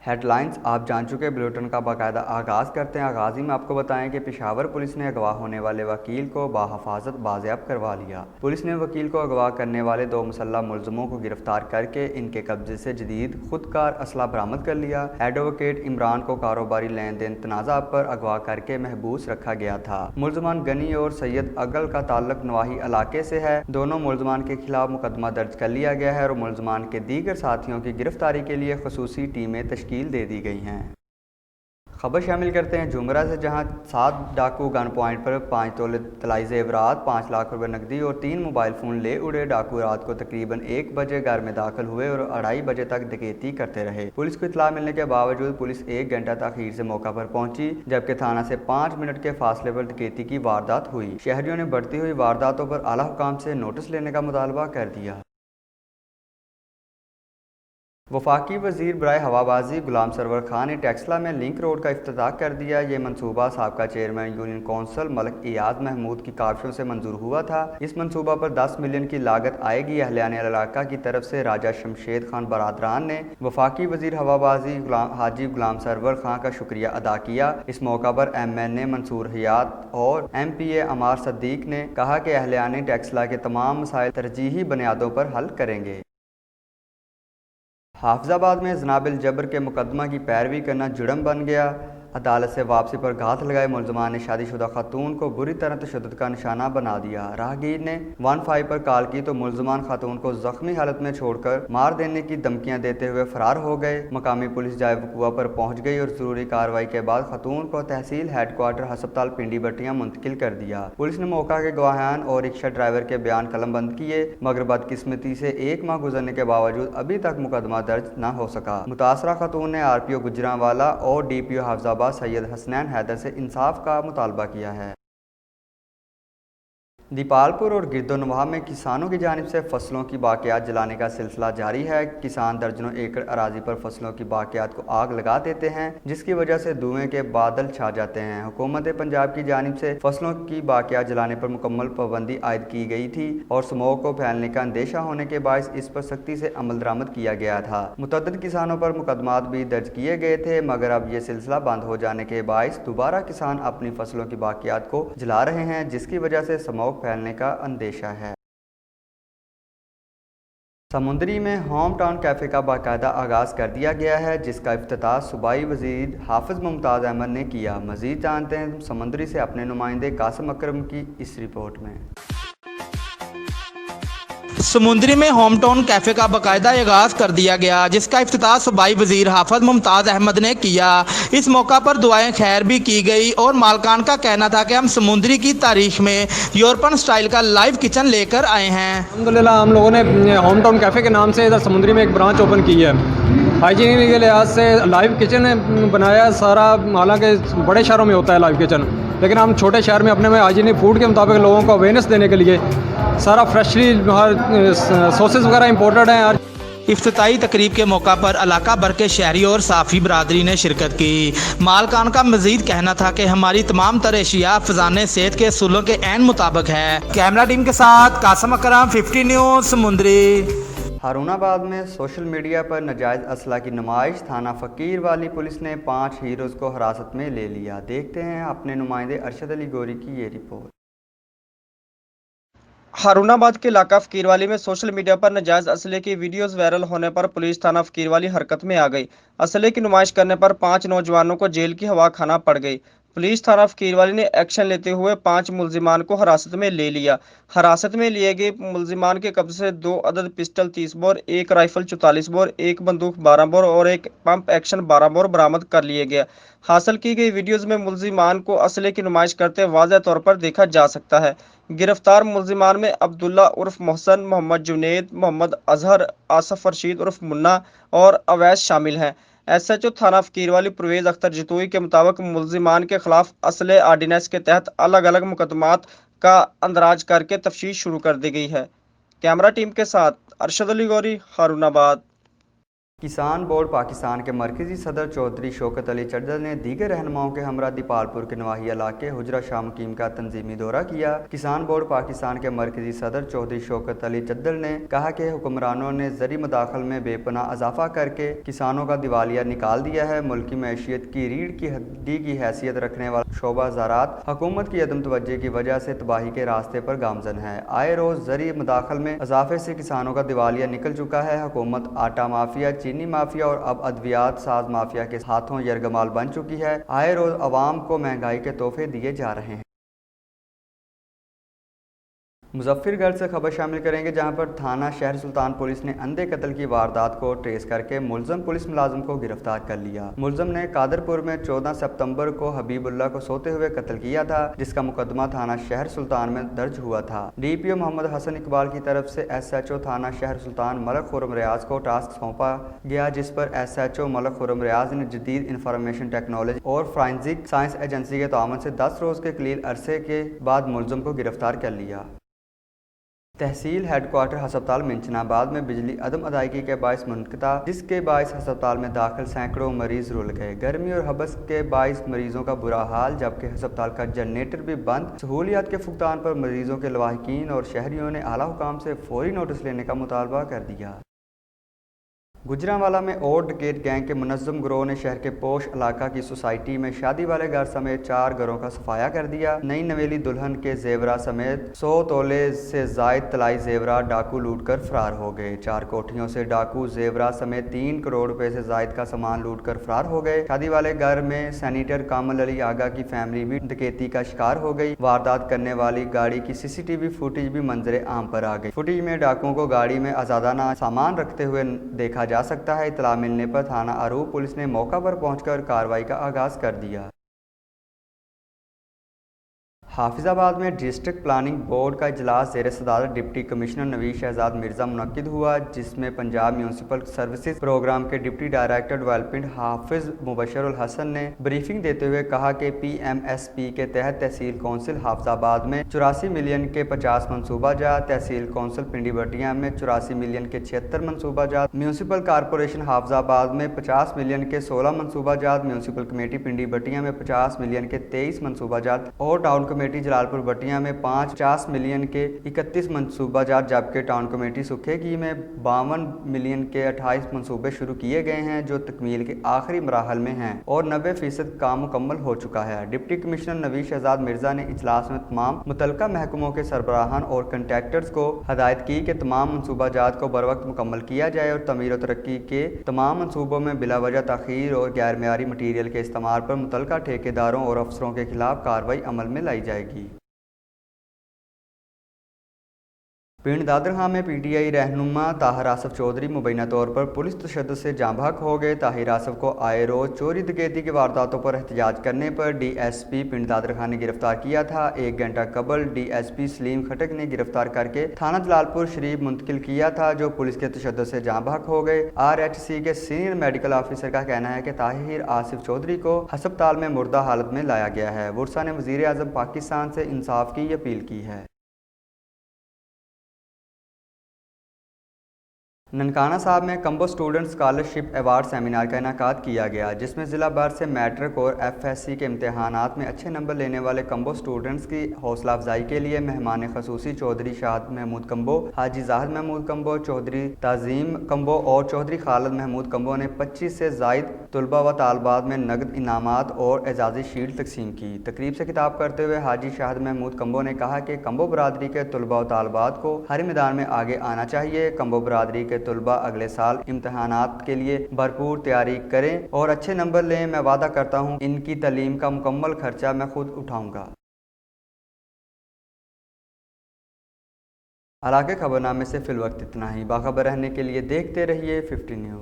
Head lines आप जान चुके। बुलेटिन का बाकायदा आगाज़ करते हैं। आगाज़ ही में आपको बताएं कि पेशावर पुलिस ने अगवा होने वाले वकील को बाहिफाजत बाजियाब करवा लिया। पुलिस ने वकील को अगवा करने वाले 2 मुसल्लह मुलजमों को गिरफ्तार करके इनके कब्जे से जदीद खुदकार असला बरामद कर लिया। एडवोकेट इमरान को कारोबारी लेन देन तनाज़ा पर अगवा करके महबूस रखा गया था। मुलजमान गनी और सैयद अगल का ताल्लुक नवाही इलाके से है। दोनों मुलजमान के खिलाफ मुकदमा दर्ज कर लिया गया है और मुलजमान के दीगर साथियों की गिरफ्तारी के लिए खसूसी टीमें तश्कील दे दी गई हैं। खबर शामिल करते हैं जुमरा से, जहां 7 डाकू गन पॉइंट पर 5 तोले तलाई जेवरात, 5 लाख रुपए नकदी और 3 मोबाइल फ़ोन ले उड़े। डाकू रात को तकरीबन 1 बजे घर में दाखिल हुए और 2:30 बजे तक डकैती करते रहे। पुलिस को इत्तला मिलने के बावजूद पुलिस 1 घंटा तखीर से मौका पर पहुंची, जबकि थाना से 5 मिनट के फासले पर डकैती की वारदात हुई। शहरियों ने बढ़ती हुई वारदातों पर आला हुकाम से नोटिस लेने का मुतालबा कर दिया। वफाकी वज़ीर बराए हवाबाजी गुलाम सरवर खान ने टेक्सला में लिंक रोड का इफ्तिताह कर दिया। ये मनसूबा साबका chairman union council Malik Ayaz Mahmood की काविशों से मंजूर हुआ था। इस मनसूबा पर 10 मिलियन की लागत आएगी। अहलियान इलाका की तरफ से राजा शमशेद खान बरादरान ने वफाकी वज़ीर हवाबाजी हाजी गुलाम सरवर खान का शुक्रिया अदा किया। इस मौका पर MNA मंसूर हयात और MPA अमार सद्दीक ने कहा कि अहलियान टेक्सला के तमाम मसाइल तरजीही बुनियादों पर हल करेंगे। हाफिजाबाद में जनाबिल जबर के मुकदमा की पैरवी करना जुर्म बन गया। अदालत से वापसी पर घात लगाए मुलजमान ने शादीशुदा खातून को बुरी तरह तशद्दुद का निशाना बना दिया। राहगीर ने 15 पर कॉल की तो मुलजमान खातून को जख्मी हालत में छोड़कर मार देने की धमकियां देते हुए फरार हो गए। मकामी पुलिस जाए वकुआ पर पहुंच गई और जरूरी कार्रवाई के बाद खातून को तहसील हेडक्वार्टर हस्पताल पिंडी बट्टियां मुंतकिल कर दिया। पुलिस ने मौका के गवाहान और रिक्शा ड्राइवर के बयान कलमबंद किए, मगर बदकिस्मती से 1 माह गुजरने के बावजूद अभी तक मुकदमा दर्ज न हो सका। मुतासरा खातून ने RPO गुजरांवाला और DPO हाफिजाबाद सैयद हसनैन हैदर से इंसाफ का मुतालबा किया है। दीपालपुर और गिरदोनवाह में किसानों की जानिब से फसलों की बाकियात जलाने का सिलसिला जारी है। किसान दर्जनों एकड़ अराजी पर फसलों की बाकियात को आग लगा देते हैं, जिसकी वजह से धुएं के बादल छा जाते हैं। हुकूमत पंजाब की जानिब से फसलों की बाकियात जलाने पर मुकम्मल पाबंदी आयद की गई थी और स्मोक को फैलने का अंदेशा होने के बायस इस पर सख्ती से अमल दरामद किया गया था। मुतअद्दिद किसानों पर मुकदमात भी दर्ज किए गए थे, मगर अब ये सिलसिला बंद हो जाने के बायस दोबारा किसान अपनी फसलों की बाकियात को जला रहे हैं, जिसकी वजह से स्मोक फैलने का अंदेशा है। समुंदरी में होम टाउन कैफ़े का बाकायदा आगाज़ कर दिया गया है, जिसका इफ्तिताह सूबाई वज़ीर हाफिज़ मुमताज़ अहमद ने किया। मज़ीद जानते हैं समुंदरी से अपने नुमाइंदे कासिम अकरम की इस रिपोर्ट में। समुंदरी में होम टाउन कैफ़े का बाकायदा आगाज़ कर दिया गया, जिसका इफ्तिताह सूबाई वज़ीर हाफिज़ मुमताज़ अहमद ने किया। इस मौका पर दुआएं खैर भी की गई और मालकान का कहना था कि हम समुंदरी की तारीख में यूरोपन स्टाइल का लाइव किचन लेकर आए हैं। अल्हम्दुलिल्लाह हम लोगों ने होम टाउन कैफ़े के नाम से इधर समुंदरी में एक ब्रांच ओपन की है। हाइजीन के लिहाज से लाइव किचन बनाया सारा, हालांकि बड़े शहरों में होता है लाइव किचन, लेकिन हम छोटे शहर में अपने में हाइजीनिक फूड के मुताबिक लोगों को अवेयरनेस देने के लिए सारा फ्रेशली सॉसेस वगैरह इंपोर्टेड हैं। इफ्तिताई तकरीब के मौका पर इलाका भर के शहरी और साफ़ी बरादरी ने शिरकत की। मालकान का मजीद कहना था कि हमारी तमाम तरह अशिया फ़िज़ान सेहत के असूलों के ऐन मुताबिक है। कैमरा टीम के साथ कासिम अकरम, 50 न्यूज़ समुंदरी। हारूनाबाद में सोशल मीडिया पर नाजायज़ असला की नुमाइश, थाना फ़कीर वाली पुलिस ने 5 हीरोज़ को हिरासत में ले लिया। देखते हैं अपने नुमाइंदे अरशद अली गोरी की ये रिपोर्ट। हारूनाबाद के इलाका फ़कीरवाली में सोशल मीडिया पर नाजायज़ असले की वीडियोस वायरल होने पर पुलिस थाना फ़कीरवाली हरकत में आ गई। असले की नुमाइश करने पर 5 नौजवानों को जेल की हवा खाना पड़ गई। पुलिस थाना फ़कीरवाली ने एक्शन लेते हुए 5 मुलजिमान को हिरासत में ले लिया। हिरासत में लिए गए मुलजिमान के कब्जे से 2 अदद पिस्टल 30 बोर, 1 राइफल 44 बोर, 1 बंदूक 12 बोर और 1 पंप एक्शन 12 बोर बरामद कर लिए गया। हासिल की गई वीडियोज़ में मुलजिमान को असले की नुमाइश करते वाज़ेह तौर पर देखा जा सकता है। गिरफ्तार मुलजिमान में अब्दुल्ला उर्फ मोहसन, मोहम्मद जुनेद, मोहम्मद अजहर, आसफ रशीद उर्फ मुन्ना और अवैस शामिल हैं। SHO थाना फ़कीरवाली परवेज़ अख्तर जतोई के मुताबिक मुलजिमान के खिलाफ असले आर्डिनेंस के तहत अलग अलग मुकदमात का अंदराज करके तफ्तीश शुरू कर दी गई है। कैमरा टीम के साथ अरशद अली गौरी, हारूनाबाद। किसान बोर्ड पाकिस्तान के मरकजी सदर चौधरी शौकत अली चद्दल ने दीगर रहनुमाओं के हमरा दीपालपुर के नवाही इलाके हुजरा शाह मुकीम का तंजीमी दौरा किया। किसान बोर्ड पाकिस्तान के मरकजी सदर चौधरी शौकत अली चद्दल ने कहा कि हुक्मरानों ने ज़री मदाखल में बेपनाह इजाफा करके किसानों का दिवालिया निकाल दिया है। मुल्की मैशियत की रीढ़ की हड्डी की हैसियत रखने वाला शोबा ज़राअत हुकूमत की अदम तवज्जो की वजह से तबाही के रास्ते पर गामजन है। आए रोज़ ज़री मदाखल में इजाफे से किसानों का दिवालिया निकल चुका है। हुकूमत आटा माफिया, चीनी माफिया और अब अद्वियात साज माफिया के हाथों यरगमाल बन चुकी है। आए रोज अवाम को महंगाई के तोहफे दिए जा रहे हैं। मुजफ्फरगढ़ से खबर शामिल करेंगे, जहां पर थाना शहर सुल्तान पुलिस ने अंधे कत्ल की वारदात को ट्रेस करके मुलजम पुलिस मुलाजिम को गिरफ्तार कर लिया। मुलजम ने कादरपुर में 14 सितंबर को हबीबुल्लाह को सोते हुए कत्ल किया था, जिसका मुकदमा थाना शहर सुल्तान में दर्ज हुआ था। डीपीओ मोहम्मद हसन इकबाल की तरफ से SHO थाना शहर सुल्तान मलक खुर्रम रियाज को टास्क सौंपा गया, जिस पर SHO मलक खुर्रम रियाज ने जदीद इंफॉर्मेशन टेक्नोलॉजी और फोरेंसिक साइंस एजेंसी के ताउन से 10 रोज के कलील अरसे के बाद मुलजम को गिरफ्तार कर लिया। तहसील हेडक्वार्टर हस्पताल मिंचनाबाद में बिजली अदम अदायगी के बायस मुनक़ता, जिसके बायस हस्पताल में दाखिल सैकड़ों मरीज रुल गए। गर्मी और हबस के बायस मरीजों का बुरा हाल, जबकि हस्पताल का जनरेटर भी बंद। सहूलियात के फुकदान पर मरीजों के लवाहिकीन और शहरियों ने आला हुकाम से फौरी नोटिस लेने का मुतालबा कर दिया। गुजरांवाला में ओल्ड गेट गैंग के मुनज़्ज़म गिरोह ने शहर के पोश इलाका की सोसाइटी में शादी वाले घर समेत 4 घरों का सफाया कर दिया। नई नवेली दुल्हन के जेवरा समेत 100 तोले से जायद तलाई जेवरा डाकू लूट कर फरार हो गए। 4 कोठियों से डाकू जेवरा समेत 3 करोड़ रुपए से जायद का सामान लूट कर फरार हो गए। शादी वाले घर में सैनिटर कामल अली आगा की फैमिली भी डकैती का शिकार हो गई। वारदात करने वाली गाड़ी की CCTV फुटेज भी मंजरे आम पर आ गई। फुटेज में डाकुओं को गाड़ी में आजादाना सामान रखते हुए देखा जा सकता है। इतला मिलने पर थाना अरूप पुलिस ने मौका पर पहुंचकर कार्रवाई का आगाज कर दिया। हाफिजाबाद में डिस्ट्रिक्ट प्लानिंग बोर्ड का इजलास ज़ेर सदारत डिप्टी कमिश्नर नवीद शहजाद मिर्ज़ा मुनक्किद हुआ, जिसमें पंजाब म्यूनसिपल सर्विसेज प्रोग्राम के डिप्टी डायरेक्टर डेवलपमेंट हाफिज मुबशरुल हसन ने ब्रीफिंग देते हुए कहा कि PMSP के तहत तहसील कौंसिल हाफिजाबाद में 84 मिलियन के 50 मनसूबा जात, तहसील कौंसिल पिंडी बटिया में 84 मिलियन के 76 मनसूबा जात, म्यूनसिपल कॉरपोरेशन हाफिजाबाद में 50 मिलियन के 16 मनसूबा जात, म्यूनसिपल कमेटी पिंडी बटिया में 50 मिलियन के 23 मनसूबा जात और टाउन कमेटी जलालपुर बटिया में 50 मिलियन के 31 मनसूबा जात, जबकि टाउन कमेटी सुखेगी में 52 मिलियन के 28 मनसूबे शुरू किए गए हैं, जो तकमील के आखिरी मराहल में हैं और 90% काम मुकम्मल हो चुका है। डिप्टी कमिश्नर नवीद शहजाद मिर्जा ने इजलास में तमाम मुतलका महकमों के सरबराहान और कंट्रैक्टर्स को हदायत की कि तमाम मनसूबा जात को बर वक्त मुकम्मल किया जाए और तमीर और तरक्की के तमाम मनसूबों में बिला वजह ताखीर और गैर मेयारी मटीरियल के इस्तेमाल पर मुतलका ठेकेदारों और अफसरों के खिलाफ कार्रवाई अमल में लाई जाएगी। पिंड दादरखां में PTI रहनुमा ताहिर आसफ चौधरी मुबैना तौर पर पुलिस तशद्दुद से जांबाक हो गए। ताहिर आसफ को आए रोज चोरी डकैती की वारदातों पर एहतजाज करने पर DSP पिंड दादरखां ने गिरफ्तार किया था। 1 घंटा कबल DSP सलीम खटक ने गिरफ्तार करके थाना जलालपुर शरीफ मुंतकिल किया था, जो पुलिस के तशद्दुद से जांबाक हो गए। RHC के सीनियर मेडिकल ऑफिसर का कहना है कि ताहिर आसिफ चौधरी को अस्पताल में मुर्दा हालत में लाया गया है। बुरसा ने वजीर आजम पाकिस्तान से इंसाफ की अपील की है। ननकाना साहब में combo student scholarship award seminar का इनेकाद किया गया, जिसमें ज़िला भर से मैट्रिक और FSC के इम्तहानात में अच्छे नंबर लेने वाले कम्बो स्टूडेंट्स की हौसला अफजाई के लिए मेहमान खसूसी चौधरी शाहद महमूद कम्बो, हाजी जाहिद महमूद कम्बो, चौधरी ताजीम कम्बो और चौधरी खालिद महमूद कम्बो ने 25 से जायद तलबा व तालबात में नगद इनामात और एजाज़ी शील्ड तकसीम की। तकरीब से खिताब करते हुए हाजी शाहद महमूद कम्बो ने कहा कि कम्बो बरादरी के तलबा व तालबात को हर मैदान में आगे आना चाहिए। कम्बो बरादरी के तलबा अगले साल इम्तहानात के लिए भरपूर तैयारी करें और अच्छे नंबर लें। मैं वादा करता हूं इनकी तालीम का मुकम्मल खर्चा मैं खुद उठाऊंगा। हालांकि खबरनामे से फिल वक्त इतना ही। बाखबर रहने के लिए देखते रहिए 50 न्यूज़।